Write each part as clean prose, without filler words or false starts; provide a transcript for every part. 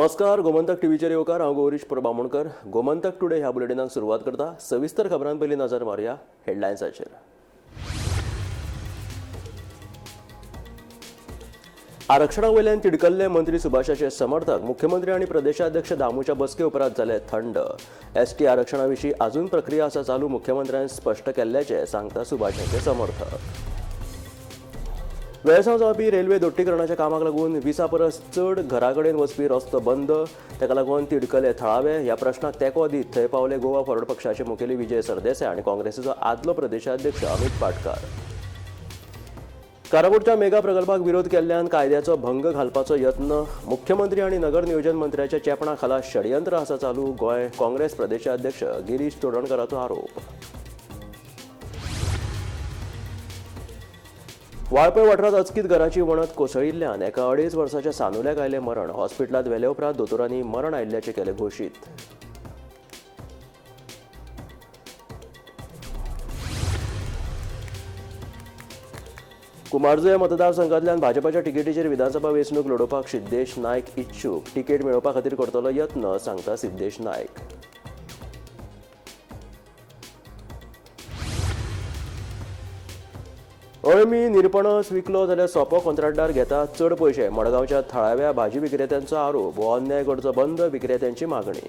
नमस्कार. गोमंतक टीव्हीचेर येवकार. हांव गौरीश प्रभामणकर. गोमंतक टुडे ह्या बुलेटिनाक सुरवात करता. सविस्तर खबरां पयलीं नजर मारया हेडलायन्साचेर. आरक्षणा वयल्यान तिडकल्ले मंत्री सुभाषाचे समर्थक मुख्यमंत्री आनी प्रदेशाध्यक्ष दामूच्या बसके उपरांत जाले थंड. एसटी आरक्षणा विशीं अजून प्रक्रिया आसा चालू मुख्यमंत्र्यान स्पश्ट केल्ल्याचे सांगता सुभाषाचे समर्थक. वेळसांव जावपी रेल्वे दोट्टीकरणाच्या कामाक लागून 20 परस चड घराकडेन वचपी रस्तो बंद. ताका लागून तिडकले थळावे. ह्या प्रश्नाक तेंको दीत थंय पावले गोवा फॉरवर्ड पक्षाचे मुखेली विजय सरदेसाय आनी काँग्रेसीचो आदलो प्रदेशाध्यक्ष अमित पाटकार. काराकोटच्या मेगा प्रकल्पाक विरोध केल्ल्यान कायद्याचो भंग घालपाचो यत्न. मुख्यमंत्री आनी नगर नियोजन मंत्र्याच्या चेपणा खाला षडयंत्र आसा चालू. गोंय काँग्रेस प्रदेशाध्यक्ष गिरीश चोडणकराचो आरोप. वाळपय वाठारांत अचकीत घराची वणत कोसळिल्ल्यान एका 2.5 वर्साच्या सानुल्याक आयले मरण. हॉस्पिटलांत व्हेले उपरांत दोतोरांनी मरण आयिल्ल्याचे केले घोशीत. कुमारजुंवे मतदारसंघांतल्यान भाजपाच्या तिकेटीचेर विधानसभा वेंचणूक लडोवपाक सिद्धेश नायक इच्छूक. तिकेट मेळोवपा खातीर करतलो यत्न, सांगता सिद्धेश नायक. अळमी निरपणस विकलो जाल्यार सोंपो कंत्राटदार घेता चड पयशे. मडगांवच्या थळाव्या भाजी विक्रेत्यांचो आरोप. हो अन्याय करचो बंद, विक्रेत्यांची मागणी.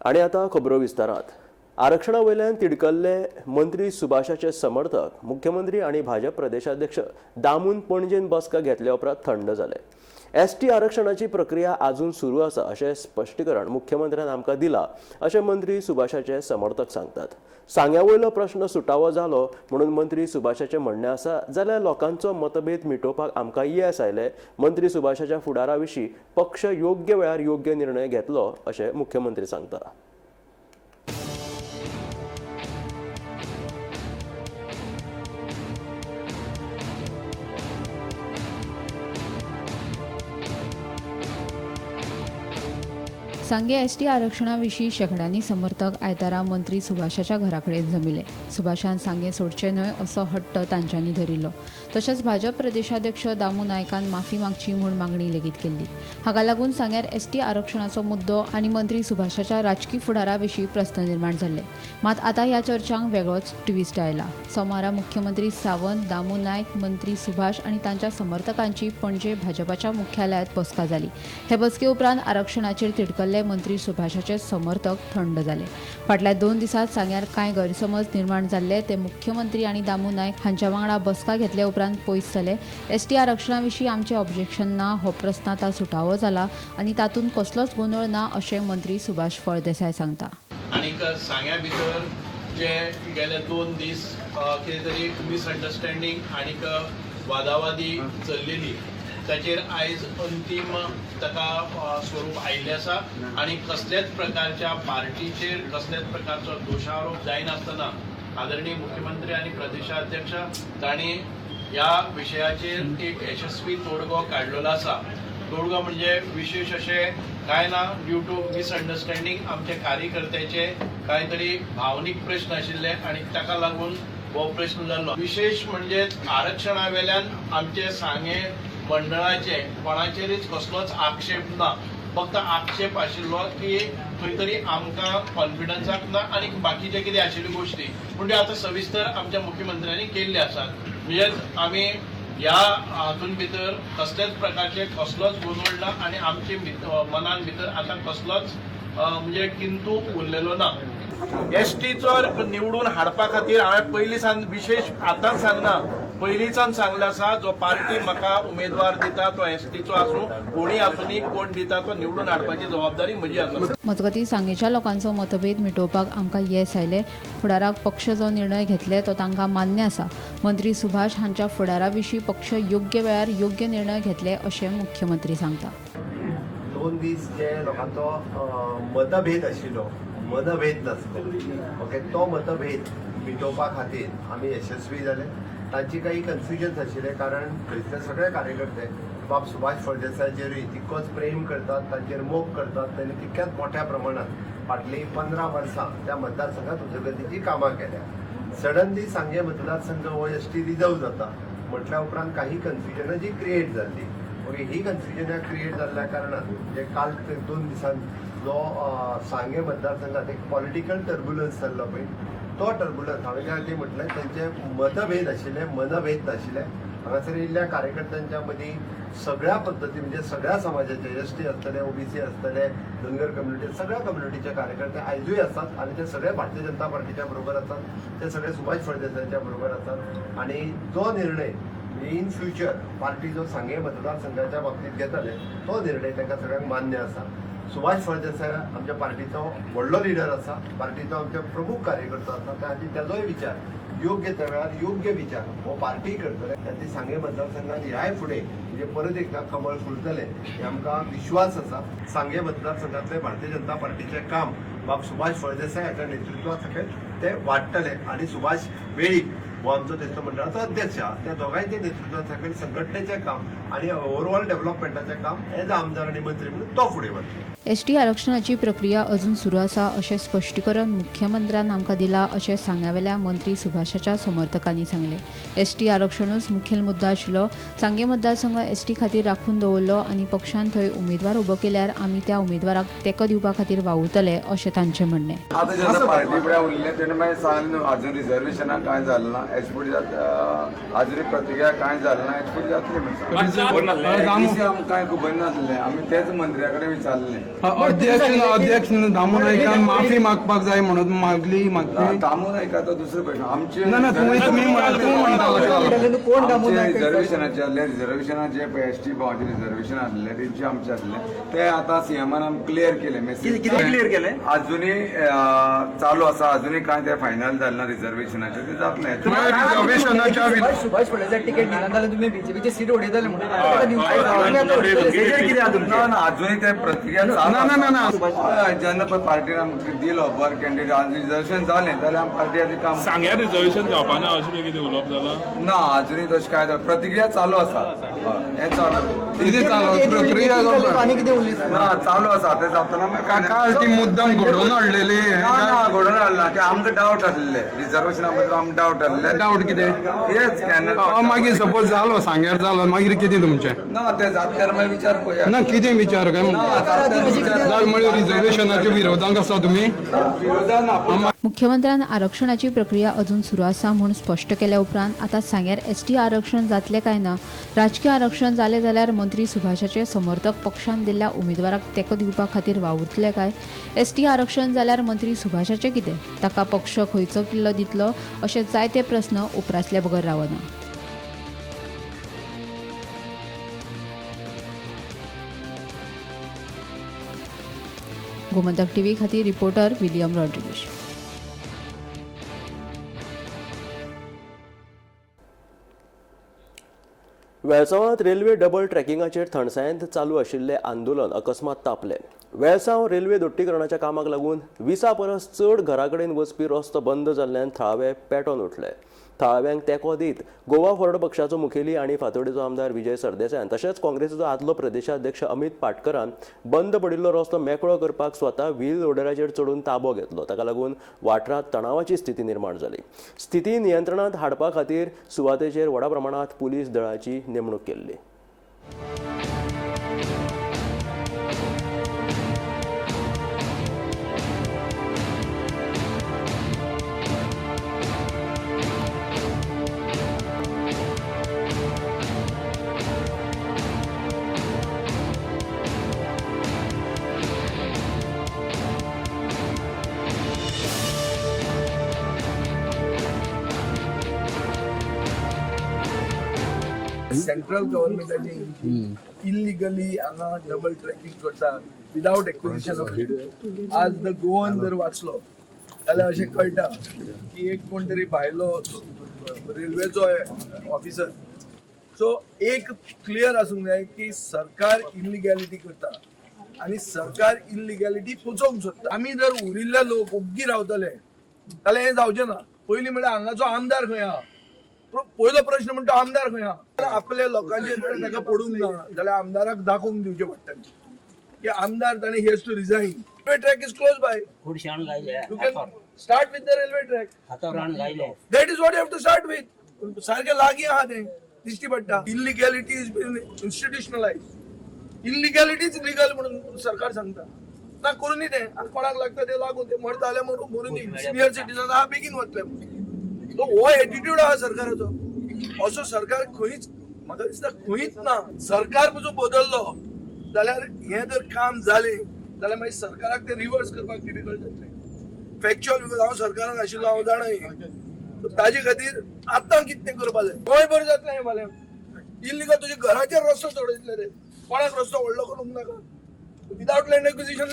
आनी आतां खबरो विस्तारांत. आरक्षणा वयल्यान तिडकल्ले मंत्री सुभाषाचे समर्थक मुख्यमंत्री आनी भाजप प्रदेशाध्यक्ष दामून पणजेन बसका घेतल्या उपरांत थंड जाले. एसटी आरक्षणाची प्रक्रिया अजून सुरू आसा अशें स्पश्टीकरण मुख्यमंत्र्यान आमकां दिलां अशें मंत्री सुभाषाचे समर्थक सांगतात. सांग्या वयलो प्रश्न सुटावो जालो म्हणून मंत्री सुभाषाचें म्हणणें आसा जाल्यार लोकांचो मतभेद मिटोवपाक आमकां येस आयले. मंत्री सुभाषाच्या फुडारा विशीं पक्ष योग्य वेळार योग्य निर्णय घेतलो अशें मुख्यमंत्री सांगता. सांगे एसटी आरक्षणाविशीं शेकड्यांनी समर्थक आयतारा मंत्री सुभाषाच्या घराकडेन जमिले. सुभाषान सांगे सोडचे न्हय असो हट्ट तांच्यांनी धरिल्लो. तशेंच भाजप प्रदेशाध्यक्ष दामू नायकान माफी मागची म्हूण मागणी लेगीत केल्ली. हाका लागून सांग्यार एसटी आरक्षणाचो मुद्दो आनी मंत्री सुभाषाच्या राजकी फुडारा विशीं प्रस्न निर्माण जाल्ले. मात आतां ह्या चर्चांक वेगळोच ट्विस्ट आयला. सोमारा मुख्यमंत्री सावंत, दामू नायक, मंत्री सुभाष आनी तांच्या समर्थकांची पणजे भाजपाच्या मुख्यालयात बसका जाली. हे बसके उपरांत आरक्षणाचेर तिडकल्ले मंत्री सुभाषाचे समर्थक थंड जाले. फाटल्या 2 दिसांत सांग्यार कांय गैरसमज निर्माण जाल्ले ते मुख्यमंत्री आनी दामू नायक हांच्या वांगडा बसका घेतले उपरांत पयस जाले. एसटी आरक्षणा विशीं आमचें ऑब्जेक्शन ना हो प्रस्न आतां सुटावो जाला आनी तातूंत कसलोच गोंधळ ना अशें मंत्री सुभाष फळदेसाय सांगता. आनीक सांग्या भितर जे गेले 2 दीस कितें तरी मिसअंडरस्टँडींग आनीक वादावादी चल्लेली ताचेर आयज अंतीम ताका स्वरूप आयिल्लें आसा. आनी कसलेच प्रकारच्या पार्टीचेर कसलेच प्रकारचो दोशारोप जायनासतना आदरणीय मुख्यमंत्री आनी प्रदेशाध्यक्ष तांणी ह्या विशयाचेर एक यशस्वी तोडगो काडलेलो आसा. तोडगो म्हणजे विशेष अशें कांय ना. ड्यू टू मिसअंडरस्टँडींग आमचे कार्यकर्त्याचे कांय तरी भावनीक प्रश्न आशिल्ले आनी ताका लागून हो प्रश्न जाल्लो. विशेष म्हणजे आरक्षणा वेल्यान आमचे सांगे मंडळाचे कोणाचेरच कसलोच आक्षेप ना. फक्त आक्षेप आशिल्लो की खंय तरी आमकां कॉन्फिडन्साक ना आनी बाकीचे कितें आशिल्ल्यो गोश्टी म्हणजे आतां सविस्तर आमच्या मुख्यमंत्र्यांनी केल्ले आसात. म्हणजे आमी ह्या हातून भितर कसलेच प्रकारचे कसलोच गोंधळ ना आनी आमचे मनान भितर आतां कसलोच म्हणजे किंतू उरलेलो ना. एसटीचो निवडून हाडपा खातीर हांवें पयलींसान विशेष आतांच सांगना, पयलींच्यान सांगलें आसा जो पार्टी म्हाका उमेदवार दिता तो एसटीचो आसूं कोणी आसूं कोण दिता तो निवडून हाडपाची जबाबदारी म्हजी आसा. मजगतीं सांगेच्या लोकांचो मतभेद मिटोवपाक आमकां येस आयले. फुडाराक पक्ष जो निर्णय घेतले तो तांकां मान्य आसा. मंत्री सुभाष हांच्या फुडारा विशीं पक्ष योग्य वेळार योग्य निर्णय घेतले अशें मुख्यमंत्री सांगता. 2 दीस जे लोकांचो मतभेद आशिल्लो, मतभेद नासलो, ओके, तो मतभेद मिटोवपा खातीर आमी यशस्वी जाले. तांची काही कन्फ्युजन्स आशिल्ले कारण थंयसले सगळे कार्यकर्ते बाब सुभाष फळदेसायचेर तितकोच प्रेम करतात, तांचेर मोग करतात. तांणी तितक्याच मोठ्या प्रमाणात फाटलीं 15 वर्सां त्या मतदारसंघात उदरगतीची कामां केल्या. सडनली सांगे मतदारसंघ हो एसटी रिजर्व जाता म्हटल्या उपरांत काही कन्फ्युजनां जी क्रिएट जाल्ली ओके ही कन्फ्युजनां क्रिएट जाल्ल्या कारणान जे काल 2 दिसान जो सांगे मतदारसंघात एक पॉलिटिकल टर्ब्युलन्स जाल्लो पळय तो टर्ब्युलन्स हांवें ते म्हटलें त्यांचे मतभेद आशिल्ले मनभेद नाशिल्ले हांगासर येयल्ल्या कार्यकर्त्यांच्या मदीं सगळ्या पद्दती म्हणजे सगळ्या समाजाचे एसटी आसतले ओबीसी आसतले धनगर कम्युनिटी सगळ्या कम्युनिटीचे कार्यकर्ते आयजूय असतात आणि ते सगळे भारतीय जनता पार्टीच्या बरोबर असतात ते सगळे सुभाष फळदेसायांच्या बरोबर असतात आणि जो निर्णय इन फ्युचर पार्टी जो सांगे मतदारसंघाच्या बाबतीत घेतले तो निर्णय तांकां सगळ्यांक मान्य आसा सुभाष फळदेसाय आमच्या पार्टीचो व्हडलो लिडर आसा पार्टीचो आमचे प्रमुख कार्यकर्तो आसा आनी तेजोय विचार योग्य त्या वेळार योग्य विचार हो पार्टी करतले आनी ती सांगे मतदारसंघात ह्याय फुडें म्हणजे परत एकदा कमळ फुलतले हे आमकां विश्वास आसा सांगे मतदारसंघातले भारतीय जनता पार्टीचे काम बाब सुभाष फळदेसाय हाच्या नेतृत्वा सकयल ते वाडटले आनी सुभाष वेळीप हो आमचो त्यांच्या मंडळाचो अध्यक्ष आहा त्या दोगांयच्या नेतृत्वा सकयल संघटनेचें काम आनी ओवरऑल डेव्हलपमेंटाचें काम एज आमदार आनी मंत्री म्हणून तो फुडें व्हरतलो एसटी आरक्षणाची प्रक्रिया अजून सुरू आसा अशें स्पश्टीकरण मुख्यमंत्र्यान आमकां दिलां अशें सांग्यावेल्या मंत्री सुभाषाच्या समर्थकांनी सांगलें एसटी आरक्षणूच मुखेल मुद्दो आशिल्लो सांगे मतदारसंघ एसटी खातीर राखून दवरलो आनी पक्षान थंय उमेदवार उबो केल्यार आमी त्या उमेदवाराक तेंको दिवपा खातीर वावुरतले अशें तांचें म्हणणें आता जेन्ना पार्टी फुडें उरलें तेन्ना मागीर सांगलें अजून रिजर्वेशनां कांय जालें ना एचपीडी आजुनी प्रतिक्रिया कांय जालें ना एचपीडी जातली म्हणटा आमकां कांय खबर नासलें आमी तेच मंत्र्या कडेन विचारलें अध्यक्ष दामू नायकान माफी मागपाक जाय म्हणून मागली दामू नायका तो दुसरो प्रश्न आमचे रिजर्वेशनाचे आसले रिजर्वेशनाचे एसटी बावटी रिजर्वेशन आसले तेंचे आमचे आसले ते आतां सीएमान आमकां क्लियर केले मेसेज क्लियर केले अजुनी चालू आसा अजुनी कांय ते फायनल जालें ना रिजर्वेशनाचे ते जातलें सुभाष फळदेसाय तिकेट दिना जाल्यार तुमी बीजेपीची सीट उडयतले म्हणून अजुनी ते प्रतिक्रिया जेन्ना पळय पार्टीन आमकां दिलो बरो कॅन्डिडेट आनी रिजर्वेशन जालें जाल्यार आमी पार्टी आतां काम सांग्या रिजर्वेशन जावपाना अशें कितें उलोवप जाला ना अजुनी तशें कांय प्रतिक्रिया चालू आसा हें ना चालू आसा ते जातना ती मुद्दाम घडोवन हाडलेली ना घडोवन हाडला की आमकां डावट आसलेले रिजर्वेशना बद्दल आमकां डावट आसले डावट कितें हेच मागीर सपोज जालो सांग्यार जालो मागीर कितें तुमचें ना ते जातल्यार मागीर विचार पळया ना कितें विचार काय म्हणजे रिजर्वेशनाच्या विरोधांक आसा तुमी मुख्यमंत्र्यान आरक्षणाची प्रक्रिया अजून सुरू आसा म्हूण स्पश्ट केल्या उपरांत आतां सांग्यार एसटी आरक्षण जातलें काय ना राजकीय आरक्षण जालें जाल्यार मंत्री सुभाषाचे समर्थक पक्षान दिल्ल्या उमेदवाराक तेंको दिवपा खातीर वावुरतले काय एसटी आरक्षण जाल्यार मंत्री सुभाषाचें कितें ताका पक्ष खंयचो किल्लो दितलो अशे जायते प्रस्न उपरासले बगर रावना गोमंतक टीव्ही खातीर रिपोर्टर विलियम रॉड्रिगेज वेळसांवांत रेल्वे डबल ट्रॅकिंगाचेर थंडसायेंत चालू आशिल्लें आंदोलन अकस्मात तापलें वेळसांव रेल्वे दोट्टीकरणाच्या कामाक लागून 20 परस चड घरा कडेन वचपी रस्तो बंद जाल्ल्यान थळावे पेटोवन उठले थळाव्यांक तेंको दीत गोवा फॉरवर्ड पक्षाचो मुखेली आनी फातोर्डेचो आमदार विजय सरदेसाय तशेंच काँग्रेसीचो आदलो प्रदेशाध्यक्ष अमित पाटकरान बंद पडिल्लो रस्तो मेकळो करपाक स्वता व्हील लोडराचेर चडून ताबो घेतलो ताका लागून वाठारांत तणावाची स्थिती निर्माण जाली स्थिती नियंत्रणांत हाडपा खातीर सुवातेचेर व्हडा प्रमाणांत पुलीस दळाची नेमणूक केल्ली सेंट्रल गव्हर्नमेंटाचे इलिगली हांगा डबल ट्रॅकिंग करतात विदाउट एक्विजिशन ऑफ आज द गोवन जर वाचलो जाल्यार अशें कळटा की एक कोण तरी भायलो रेल्वेचो ऑफिसर सो एक क्लियर आसूंक जाय की सरकार इलिगॅलिटी करता आनी सरकार इलिगॅलिटी पोचोवंक सोदता आमी जर उरिल्ले लोक ओग्गी रावतले जाल्यार हें जावचें ना पयलीं म्हळ्यार हांगाचो आमदार खंय आहा पयलो प्रश्न म्हणटा आमदार खंय आहा आपल्या लोकांचे जर ताका पडूंक ना जाल्यार आमदाराक दाखोवंक दिवचें पडटलें की आमदार ताणें ही has to resign railway track is close by you can start with the railway track that is what you have to start with सारकें लागीं आहा तें दिश्टी पडटा. Illegality is been institutionalised. Illegality's legal म्हणून सरकार सांगता. ना करून ते आनी कोणाक लागता ते लागून ते मरता जाल्यार मरून सिनियर सिटीजन आहा बेगीन वतले. हो एटिट्यूड आहा सरकाराचो. असो सरकार खंयच म्हाका दिसता खंयच ना. सरकार जो बदललो जाल्यार हें जर काम जालें जाल्यार मागीर सरकाराक ते रिवर्स करपाक डिफिकल्ट जातलें. फॅक्च्युअल बिकॉज हांव सरकारान आशिल्लो हांव जाणाय. ताजे खातीर आतां कितें तें करपा जाय. गोंय बरें जातलें हें फाल्यां. इल्लिगल तुज्या घराचेर रस्तो सोडयतले रे. कोणाक रस्तो व्हडलो करूंक नाका. विदाउट लँड एक्विजिशन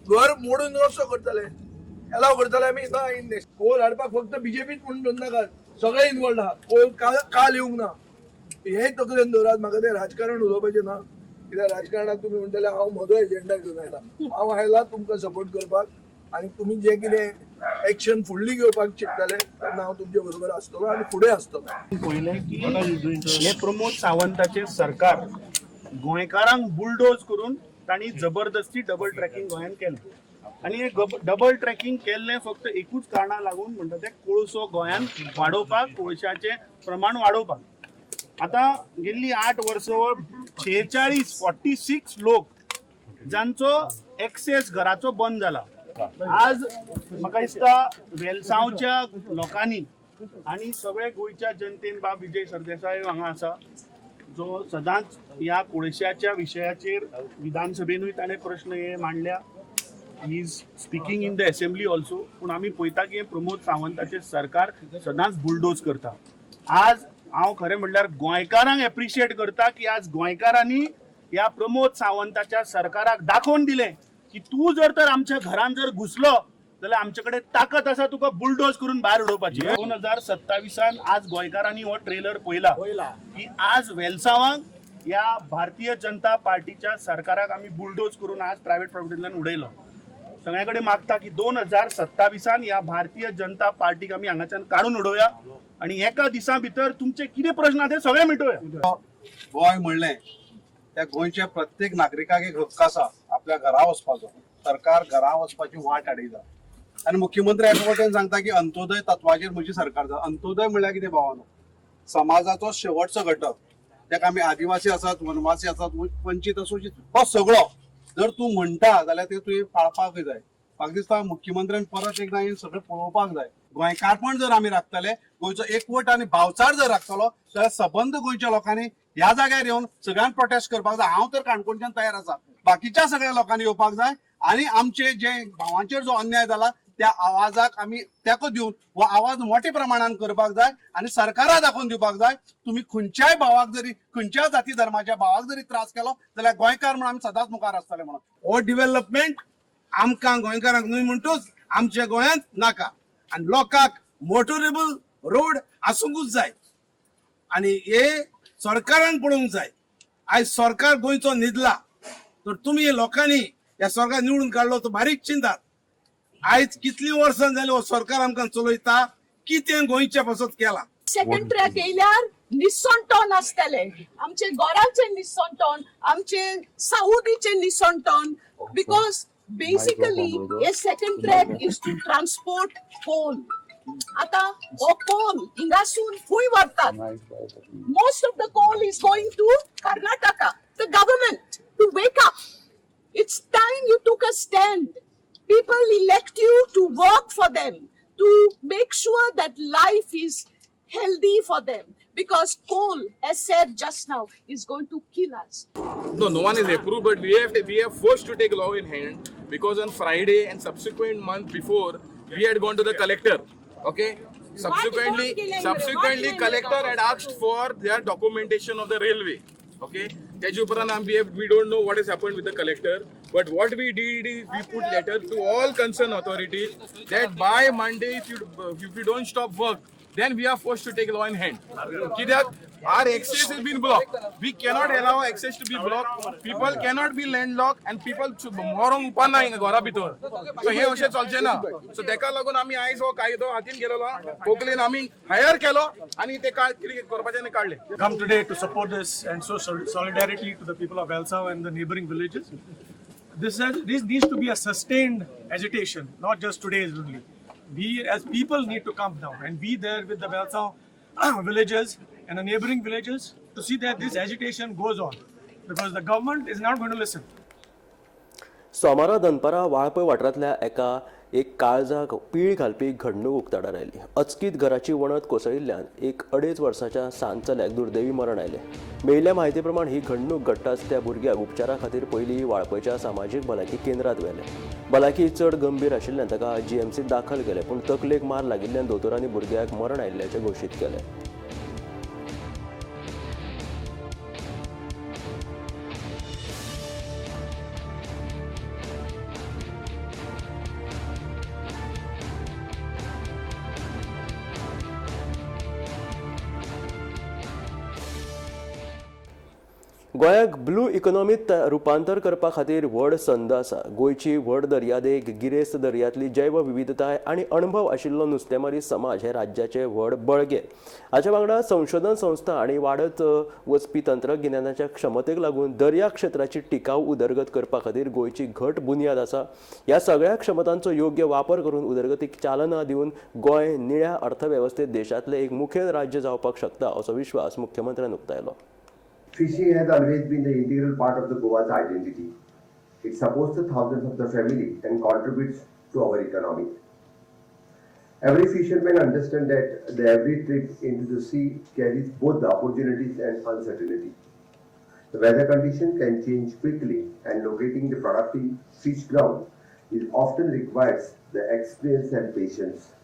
घर मोडून रस्तो करतले. एलाव करतले आमी ना इन कोल हाडपाक फक्त बीजेपीच म्हणून धरून नाका. सगळे इनवॉल्ड आहा. कोल काल येवंक ना. हे तकलेन दवरात. म्हाका ते राजकारण उलोवपाचें ना. कित्याक राजकारणाक तुमी म्हणटले हांव म्हजो एजेंडा घेवन आयला. हांव आयला तुमकां सपोर्ट करपाक आनी तुमी जे कितें एक्शन फुडली घेवपाक चिंतताले तेन्ना हांव तुमचे बरोबर आसतलो आनी फुडें आसतलो. पयलें की हे प्रमोद सावंताचें सरकार गोंयकारांक बुलडोज करून तांणी जबरदस्ती डबल ट्रॅकिंग गोंयांत केलें. आनी हे डबल ट्रॅकिंग केल्लें फक्त एकूच कारणां लागून म्हणटा तें कोळसो गोंयांत वाडोवपाक, कोळशाचें प्रमाण वाडोवपाक. आतां गेल्ली 8 वर्सां 46 लोक जांचो एक्सेस घराचो बंद जाला. आज म्हाका दिसता वेलसांवच्या लोकांनी आनी सगळे गोंयच्या जनतेन बाब विजय सरदेसाय हांगा आसा जो सदांच ह्या कोळशाच्या विशयाचेर विधानसभेनूय ताणें प्रश्न हे मांडल्या. He is speaking in the assembly also. पूण आमी पळयता की प्रमोद सावंताचें सरकार सदांच बुलडोज करता. आज हांव खरें म्हणल्यार गोंयकारांक एप्रिशिएट करता की आज गोंयकारांनी ह्या प्रमोद सावंताच्या सरकाराक दाखोवन दिलें की तूं जर तर आमच्या घरान जर घुसलो जाल्यार आमचे कडेन ताकद आसा तुका बुलडोज करून भायर उडोवपाची. 2027 आज गोंयकारांनी हो ट्रेलर पळयला की आज वेलसांवांक ह्या भारतीय जनता पार्टीच्या सरकाराक आमी बुलडोज करून आज प्रायव्हेट प्रॉपर्टींतल्यान उडयलो. सगळ्या कडेन मागता की 2027 ह्या भारतीय जनता पार्टीक आमी हांगाच्यान काडून उडोवया आनी एका दिसा भितर तुमचे कितें प्रश्न आहा ते सगळे मिटोवया. गोंय म्हणलें त्या गोंयच्या प्रत्येक नागरिकाक एक हक्क आसा आपल्या घरा वचपाचो. सरकार घरा वचपाची वाट आडयता आनी मुख्यमंत्री एका वटेन सांगता की अंत्योदय तत्वाचेर म्हजी सरकार जाता. अंत्योदय म्हणल्यार कितें भावानो? समाजाचो शेवटचो घटक जाका आमी आदिवासी आसात, वनवासी आसात, वंचीत असो हो सगळो जर तूं म्हणटा जाल्यार ते तुवें पाळपाकूय जाय. म्हाका दिसता मुख्यमंत्र्यान परत एकदां हें सगळें पळोवपाक जाय. गोंयकारपण जर आमी राखतले, गोंयचो एकवट आनी भावचार जर राखतलो जाल्यार सबंद गोंयच्या लोकांनी ह्या जाग्यार येवन सगळ्यांक प्रोटेस्ट करपाक जाय. हांव तर काणकोणच्यान तयार आसा. बाकीच्या सगळ्या लोकांनी येवपाक जाय आनी आमचे जे भावांचेर जो अन्याय जाला त्या आवाजाक आमी तेंको दिवन हो आवाज मोठ्या प्रमाणान करपाक जाय आनी सरकाराक दाखोवन दिवपाक जाय तुमी खंयच्याय भावाक जरी खंयच्याय जाती धर्माच्या भावाक जरी त्रास केलो जाल्यार गोंयकार म्हणून आमी सदांच मुखार आसतले म्हणून. हो डिव्हेलपमेंट आमकां गोंयकारांक न्हय म्हणटूच आमच्या गोंयांत नाका आनी लोकांक मोटरेबल रोड आसूंकूच जाय आनी हे सरकारान पळोवंक जाय. आयज सरकार गोंयचो न्हिदला तर तुमी हे लोकांनी ह्या सरकार निवडून काडलो तो बारीक चिंतात. आयज कितली वर्सां जाली हो सरकार आमकां चलयता. कितें गोंयच्या पासत केला. सेकंड ट्रॅक येयल्यार निसंटोन आसतले. आमचे गोराचे निसंटोन, आमचे साऊदीचे निसंटोन. बिकॉज बेसिकली हे second track is to transport coal. आता हो कोल हिंगासून खंय व्हरतात. Most of the coal is going to Karnataka. The government to wake up. It's time you took a stand. People elect you to work for them, to make sure that life is healthy for them. Because coal, as said just now, is going to kill us. No one is approved, but we have forced to take law in hand because on Friday and subsequent month before we had gone to the collector. Okay. Subsequently, collector had asked for their documentation of the railway. Okay. We don't know what has happened with the collector, but what we did is we put letter to all concerned authorities that by Monday, if you don't stop work, then we are forced to take law in hand. Our access has been blocked. We cannot allow access to be blocked. People cannot be landlocked and people मोरोंक उपना हिंगा घरा भितर. So हे अशें चलचें ना. So तेका लागून आमी आयज हो कायदो हातीन घेतलो, कोंकणीन आमी हायर केलो आनी ते कितें करपाचें तें काडलें. Come today to support this and show solidarity to the people of Velsau and the neighboring villages. This needs to be a sustained agitation, not just today's only. We as people need to come down and be there with the Velsau villagers and the neighboring villages to see that this agitation goes on, because the government is not going to listen. सोमारा दनपारा वाळपय वाठारांतल्या एक काळजाक पीळ घालपी घडणूक उक्ताडार oily. अचकीत घराची वणत कोसळिल्ल्यान एक 2.5 वर्साच्या सांत चल्याक दुर्दैवी मरण आयलें. मेळिल्ल्या म्हायती प्रमाण ही घडणूक घडटाच त्या भुरग्याक उपचारा खातीर पयलीं वाळपयच्या सामाजीक भलायकी केंद्रांत व्हेलें. भलायकी चड गंभीर आशिल्ल्यान ताका GMCत दाखल केलें, पूण तकलेक मार लागिल्ल्यान दोतोरांनी भुरग्याक मरण आयिल्ल्याचें घोशीत केलें. गोंयाक ब्लू इकॉनॉमीत रुपांतर करपा खातीर व्हड संद आसा. गोंयची व्हड दर्यादेग, गिरेस्त दर्यांतली जैव विविधताय आनी अणभव आशिल्लो नुस्तेमारी समाज हे राज्याचे व्हड बळगे. हाच्या वांगडा संशोधन संस्था आनी वाडत वचपी तंत्रगिन्यानाच्या क्षमतेक लागून दर्या क्षेत्राची टिकाऊ उदरगत करपा खातीर गोंयची घट बुन्याद आसा. ह्या सगळ्या क्षमतांचो योग्य वापर करून उदरगतीक चालना दिवन गोंय निळ्या अर्थवेवस्थेत देशांतलें एक मुखेल राज्य जावपाक शकता असो विश्वास मुख्यमंत्र्यान उक्तायलो. Fishing has always been the integral part of the Goa's identity. It supports the thousands of the family and contributes to our economy. Every fisherman understands that the every trip into the sea carries both the opportunities and uncertainty. The weather condition can change quickly, and locating the productive fish ground is often requires the experience and patience.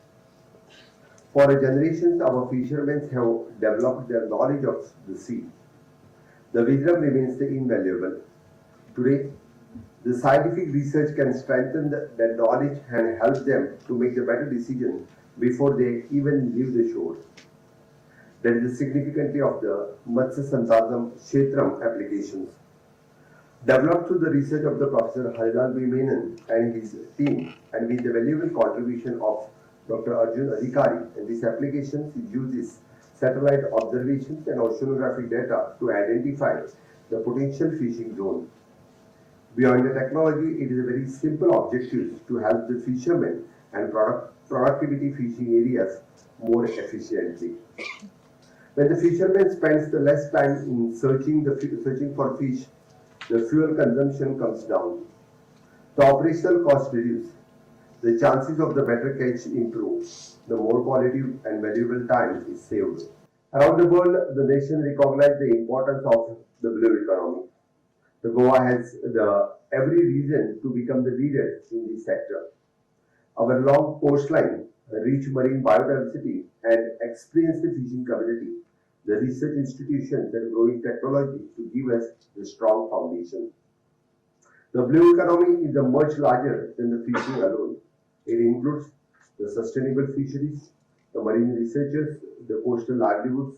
For generations, our fishermen have developed their knowledge of the sea. The wisdom remains invaluable. Today, the scientific research can strengthen that knowledge and help them to make the better decisions before they even leave the shore. That is the significance of the Matsya Sansadhanam Kshetram applications. Developed through the research of the Professor Harilal B. Menon and his team, and with the valuable contribution of Dr. Arjun Adhikari, and this application uses satellite observations and oceanographic data to identify the potential fishing zone. Beyond the technology, it is a very simple objective to help the fishermen and productivity fishing areas more efficiently. When the fisherman spends the less time in searching for fish, the fuel consumption comes down. The operational cost reduce. The chances of the better catch improve. The more quality and valuable time is saved. Around the world, the nation recognizes the importance of the blue economy. The Goa has every reason to become the leader in this sector. Our long coastline, rich marine biodiversity, and experienced fishing community, the research institutions and growing technology to give us the strong foundation. The blue economy is much larger than the fishing alone. It includes the sustainable fisheries, the marine researchers, the coastal livelihoods,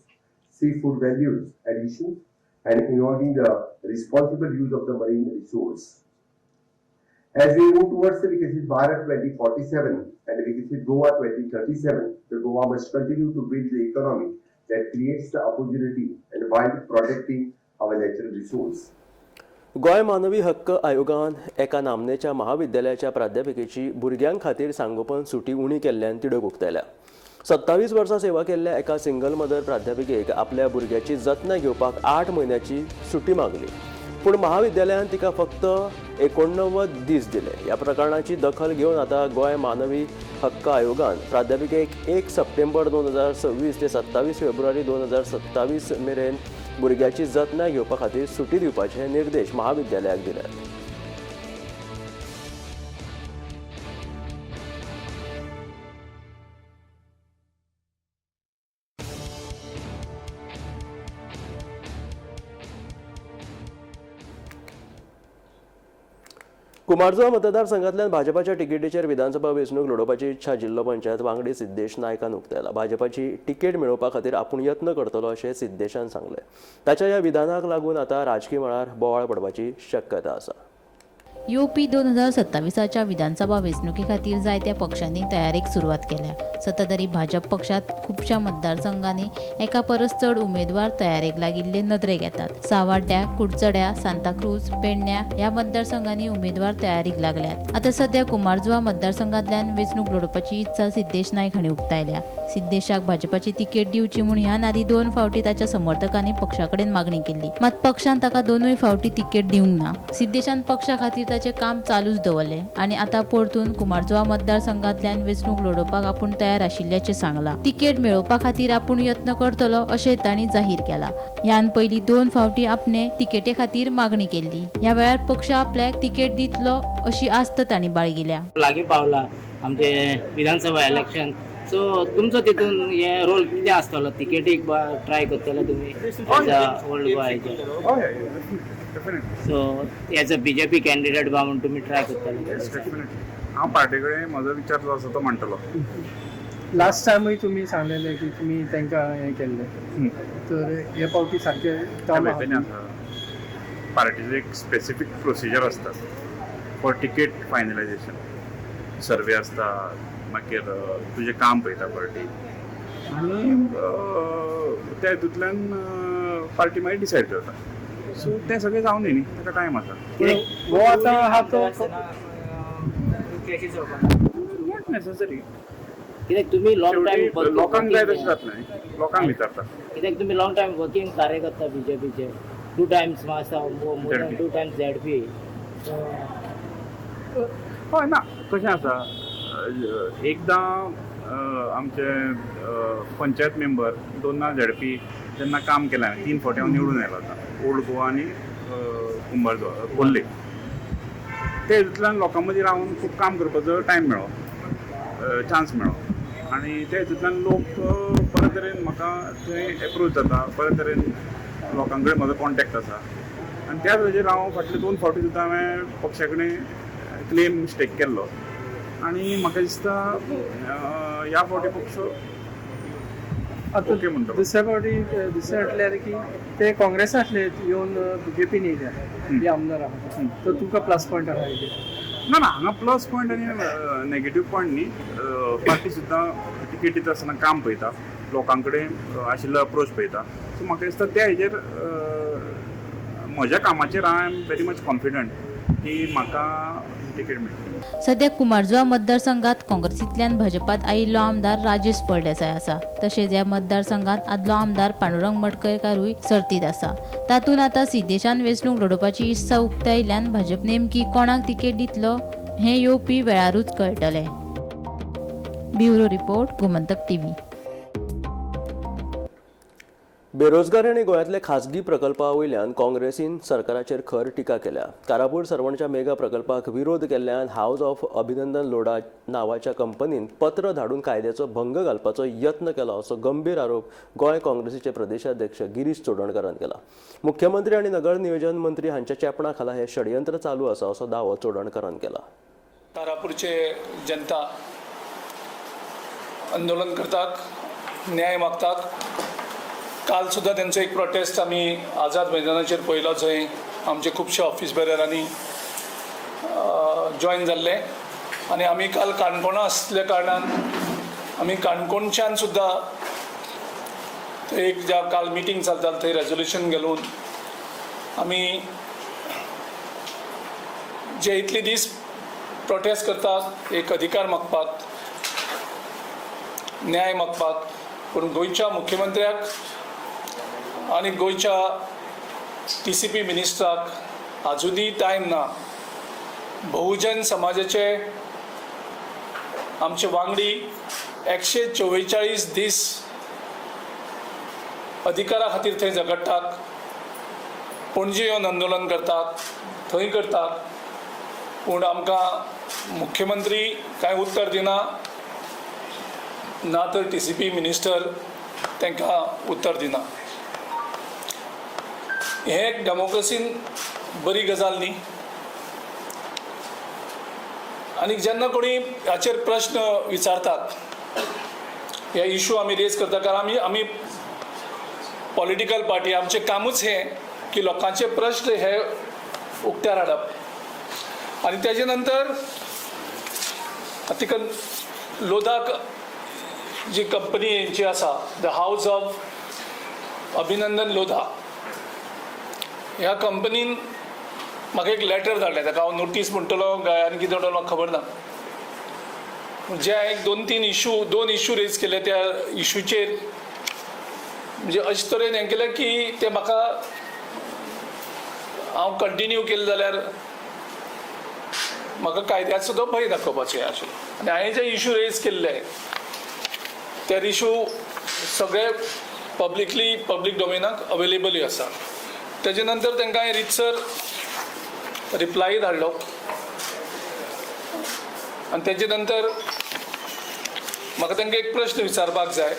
seafood values addition, and involving the responsible use of the marine resource. As we move towards the Viksit Bharat 2047 and Viksit Goa 2037, the Goa must continue to build the economy that creates the opportunity and while protecting our natural resource. Goa मानवी हक्क आयोगान एका नामनेच्या महाविद्यालयाच्या प्राध्यापिकेची भुरग्यां खातीर सांगोपन सुटी उणी केल्ल्यान तिडक उक्तायल्या. 27 वर्सां सेवा केल्ल्या एका सिंगल मदर प्राध्यापिकेक आपल्या भुरग्याची जतनाय घेवपाक 8 म्हयन्याची सुटी मागली, पूण महाविद्यालयान तिका फक्त 89 दीस दिले. ह्या प्रकरणाची दखल घेवन आता गोंय मानवी हक्क आयोगान प्राध्यापिकेक 1 सप्टेंबर 2026 ते 27 फेब्रुवारी 2027 मेरेन भुरग्याची जतनाय घेवपा खातीर सुटी दिवपाचे निर्देश महाविद्यालयाक दिल्यात. कुमारजुवा मतदारसंघातल्यान भाजपाच्या तिकेटीचेर विधानसभा वेंचणूक लडोवपाची इच्छा जिल्लो पंचायत वांगडी सिद्धेश नायकान उक्तायला. भाजपाची तिकेट मेळोवपा खातीर आपूण यत्न करतलो अशें सिद्धेशान सांगलें. ताच्या ह्या विधानाक लागून आतां राजकीय मळार बोवाळ पडपाची शक्यता आसा. येवपी 2027च्या विधानसभा वेंचणुके खातीर जायत्या पक्षांनी तयारेक सुरवात केल्या. सत्ताधारी भाजप पक्षात खुबशा मतदारसंघांनी एका परस चड उमेदवार तयारेक लागिल्ले नदरेक येतात. सावाड्ड्या, कुडचड्या, सांताक्रूज, पेडण्या ह्या मतदारसंघांनी उमेदवार तयारीक लागल्यात. आता सध्या कुमारजुवा मतदारसंघातल्यान वेंचणूक लढोवपाची इत्सा सिद्धेश नायक हांणी उक्तायल्या. सिद्धेशाक भाजपाची तिकेट दिवची म्हूण ह्या आदी 2 फावटी ताच्या समर्थकांनी पक्षाकडेन मागणी केल्ली. मात पक्षान ताका 2 फावटी तिकेट दिवंक ना. सिद्धेशान पक्षा खातीर ताचें काम चालूच दवरलें आनी आतां परतून कुमारजुवा मतदारसंघातल्यान वेंचणूक लढोवपाक आपूण तयार आशिल्ल्याचें सांगलां. तिकेट मेळोवपा खातीर आपूण यत्न करतलो अशें तांणी जाहीर केलां. ह्यान पयलीं 2 फावटी आपणे तिकेटे खातीर मागणी केल्ली. ह्या वेळार पक्ष आपल्याक तिकेट दितलो अशी आस्त तांणी बाळगिल्या. लागीं पावला आमचे विधानसभा इलेक्शन, सो तुमचो तितून हे रोल कितें आसतलो? तिकेटीक ट्राय करतले तुमी एज अ ओल्ड गोंयचे, so as a BJP candidate म्हणून तुमी ट्राय करतले? हांव पार्टी कडेन म्हजो विचार जो आसा तो मांडटलो. लास्ट टायमूय तुम्ही सांगलेले की तुम्ही तांकां हें केल्लें, तर हे पावटी सारके पार्टीचो एक स्पेसिफीक प्रोसिजर आसता फॉर टिकेट फायनलायझेशन. सर्वे आसता, मागीर तुजें काम पळयता पार्टी आनी त्या हितूंतल्यान पार्टी मागीर डिसायड करता. सो तें सगळें जावन न्ही, ताका टायम आसा. हो आतां हा तो नॉट नेसेसरी. कित्याक तुमी लॉंग टायम लोकांक जाय तशें जातलें न्ही, लोकांक विचारता. कित्याक तुमी लॉंग टायम वर्किंग कार्यकर्ता बीजेपीचे, 2 टायम्स मासा मोर दॅन 2 टायम्स ZP. हय ना, कशें आसा, एकदां आमचे पंचायत मेंबर 2 ZP तेन्ना काम केलें हांवें. 3 फावटी हांव निवडून आयलो आतां ओल्ड गोवा आनी कुंभारजुवा कोल्ले. ते हितूंतल्यान लोकां मदीं रावन खूब काम करपाचो टायम मेळ्ळो, चान्स मेळ्ळो आनी ते हितूंतल्यान लोक बरे तरेन म्हाका थंय एप्रोच जाता, बरे तरेन लोकां कडेन म्हजो कॉन्टेक्ट आसा आनी त्याच हाजेर हांव फाटले 2 फावटी सुद्दां हांवें पक्षा कडेन क्लेम स्टेक केल्लो आनी म्हाका दिसता ह्या फावटी पक्ष ओके म्हणटा. दुसऱ्या फावटी दुसरें म्हटल्यार की ते काँग्रेसांतले येवन बीजेपीन येयल्या हे आमदार आहा, तर तुका प्लस पॉयंट आहा हेजेर? ना हांगा प्लस पॉयंट आनी नेगेटीव पॉयंट न्ही. पार्टी सुद्दां तिकेट दिता आसतना काम पळयता, लोकां कडेन आशिल्लो अप्रोच पळयता. सो म्हाका दिसता त्या हेजेर म्हज्या कामाचेर I am very much confident की म्हाका तिकेट मेळटली. सध्या कुमारजुवा मतदारसंघात काँग्रेसींतल्यान भाजपात आयिल्लो आमदार राजेश फळदेसाय आसा. तशेंच ह्या मतदारसंघात आदलो आमदार पांडुरंग मडकयकारूय सर्तीत आसा. तातूंत आतां सिद्धेशान वेंचणूक लढोवपाची इत्सा उक्तायिल्ल्यान भाजप नेमकी कोणाक तिकेट दितलो हें येवपी वेळारूच कळटलें. Bureau report, Gomantak TV. बेरोजगारी आनी गोंयांतले खाजगी प्रकल्पा वयल्यान काँग्रेसीन सरकाराचेर खर टिका केल्या. कारापूर सरवणच्या मेगा प्रकल्पाक विरोध केल्ल्यान हाऊस ऑफ अभिनंदन लोढा नांवाच्या कंपनीन पत्र धाडून कायद्याचो भंग घालपाचो यत्न केलो असो गंभीर आरोप गोंय काँग्रेसीचे प्रदेशाध्यक्ष गिरीश चोडणकरान केला. मुख्यमंत्री आनी नगर नियोजन मंत्री हांच्या चेपणा खाला हे षडयंत्र चालू आसा असो दावो चोडणकरान केला. कारापूरचे जनता आंदोलन करतात, न्याय मागतात. काल सुद्धा त्यांचं एक प्रोटेस्ट आम्ही आझाद मैदानाचेर पळयलो, जंय आमचे खुबशे ऑफिस बेररांनी जॉईन जाल्ले आनी आमी काल काणकोणा आसल्या कारणान आमी काणकोणच्यान सुद्धा एक ज्या काल मिटींग चलता थंय रेजोल्युशन घालून आमी जे इतले दीस प्रोटेस्ट करतात, एक अधिकार मागपाक, न्याय मागपाक, पूण गोंयच्या मुख्यमंत्र्याक आनी गोंयच्या TCP मिनिस्टराक आजुनी टायम ना. बहुजन समाजाचे आमचे वांगडी 144 दीस अधिकारा खातीर थंय झगडटात, पणजे येवन आंदोलन करतात, थंय करतात, पूण आमकां मुख्यमंत्री कांय उत्तर दिना, ना तर TCP मिनिस्टर तांकां उत्तर दिना. हे डेमोक्रेसीन बरी गजाल न्ही. आनी जेन्ना कोणी हाचेर प्रश्न विचारतात, हे इशू आमी रेज करता, कारण आमी पॉलिटिकल पार्टी, आमचें कामूच हें की लोकांचे प्रश्न हे उक्त्यार हाडप. आनी तेजे नंतर तिका लोधाक जी कंपनी जी आसा द हाऊस ऑफ अभिनंदन लोधा ह्या कंपनीन म्हाका एक लेटर धाडलें, ताका हांव नोटीस म्हणटलो काय आनी कितें म्हणटलो म्हाका खबर ना. जे एक दोन इशू रेज केले त्या इशूचेर म्हणजे अशे तरेन हें केलें की ते म्हाका हांव कंटिन्यू केलें जाल्यार म्हाका कायद्याचो सुद्दां भंय दाखोवपाचें आशिल्लो. आनी हांवें जे इशू रेज केल्ले ते इशू सगळे पब्लीक डोमेनाक अवेलेबलूय आसा. तेजे नंतर तांकां हांवें रितसर रिप्लाय धाडलो आनी तेजे नंतर म्हाका तांकां एक प्रश्न विचारपाक जाय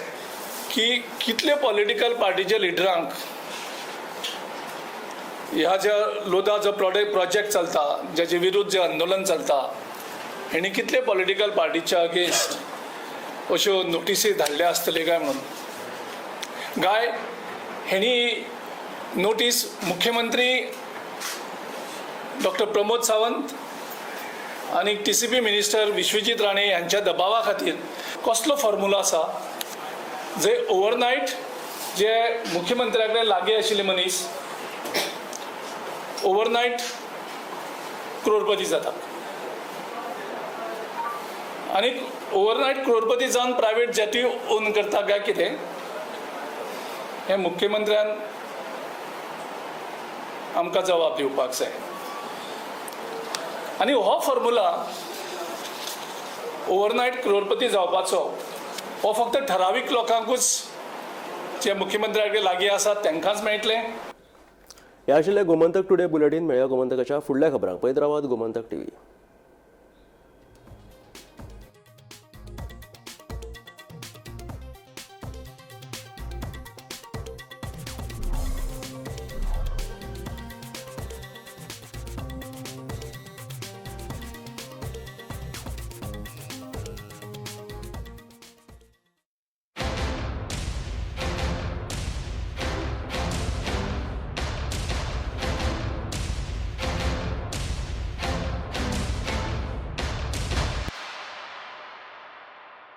की कितले पॉलिटिकल पार्टीच्या लिडरांक ह्या ज्या लोधा जो प्रोजेक्ट चलता, जाचे विरुद्ध जे आंदोलन चलता, हेणी कितले पॉलिटिकल पार्टीच्या अगेन्स्ट अश्यो नोटीसी धाडल्या आसतले काय म्हणून. काय हेणी नोटीस मुख्यमंत्री डॉक्टर प्रमोद सावंत आणि TCP मिनिस्टर विश्वजीत राणे यांच्या दबावा खातीर कसलो फॉर्म्युला आसा जे ओवरनायट जे मुख्यमंत्र्या कडेन लागीं आशिल्ले मनीस ओवरनायट करोडपती जाता आनी ओवरनायट करोडपती जावन प्रायवेट जेटी ओन करता काय कितें हें मुख्यमंत्र्यान आमकां जबाब दिवपाक जाय. आनी हो फॉर्म्युला ओवरनायट करोडपती जावपाचो हो फक्त ठरावीक लोकांकूच जे मुख्यमंत्र्या कडेन लागीं आसात तांकांच मेळटलें. हे आशिल्ले गोमंतक टुडे बुलेटीन. मेळ्या गोमंतकाच्या फुडल्या खबरांक. पळयत रावात गोमंतक TV.